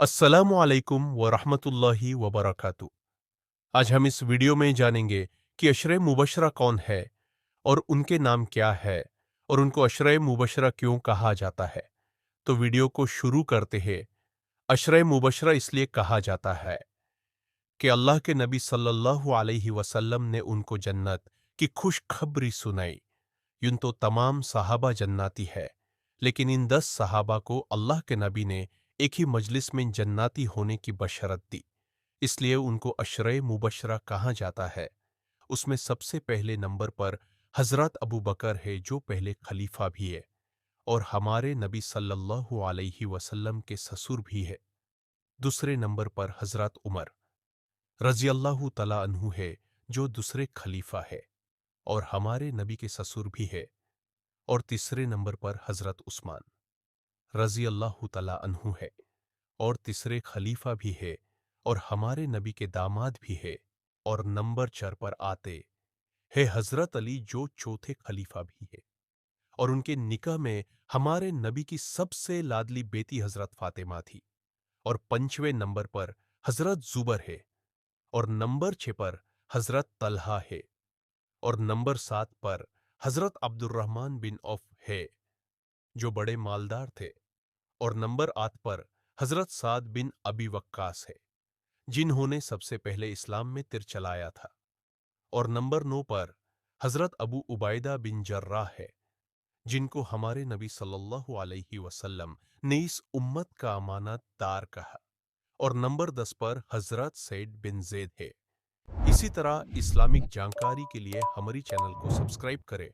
अस्सलामु अलैकुम व रहमतुल्लाहि व बरकातुहू। आज हम इस वीडियो में जानेंगे कि अशरे मुबशरा कौन है और उनके नाम क्या है और उनको अशरे मुबशरा क्यों कहा जाता है। तो वीडियो को शुरू करते हैं। अशरे मुबशरा इसलिए कहा जाता है कि अल्लाह के नबी सल्लल्लाहु अलैहि वसल्लम ने उनको जन्नत की खुशखबरी सुनाई। यूं तो तमाम सहाबा जन्नाती है, लेकिन इन 10 सहाबा को अल्लाह के नबी ने एक ही मजलिस में जन्नाती होने की बशरत दी, इसलिए उनको अशरे मुबशरा कहा जाता है। उसमें सबसे पहले नंबर पर हजरत अबू बकर है, जो पहले खलीफा भी है और हमारे नबी सल्लल्लाहु अलैहि वसल्लम के ससुर भी है। दूसरे नंबर पर हजरत उमर रजी अल्लाह तला अन्हु है, जो दूसरे खलीफा है और हमारे नबी के ससुर भी है। और तीसरे नंबर पर हजरत उस्मान रजी अल्लाह तला अन्हु है और तीसरे खलीफा भी है और हमारे नबी के दामाद भी है। और नंबर 4 पर आते है हजरत अली, जो चौथे खलीफा भी है और उनके निकाह में हमारे नबी की सबसे लाडली बेटी हजरत फातिमा थी। और 5वें नंबर पर हजरत जुबर है और नंबर 6 पर हजरत तलहा है और नंबर 7 पर हजरत अब्दुर्रहमान बिन औफ है, जो बड़े मालदार थे। और नंबर 8 पर हजरत साद बिन अबी वक्कास है, जिन्होंने सबसे पहले इस्लाम में तीर चलाया था। और नंबर 9 पर हजरत अबू उबायदा बिन जर्राह है, जिनको हमारे नबी सल्लल्लाहु अलैहि वसल्लम ने इस उम्मत का अमानत दार कहा। और नंबर 10 पर हजरत सैद बिन जैद है। इसी तरह इस्लामिक जानकारी के लिए हमारी चैनल को सब्सक्राइब करें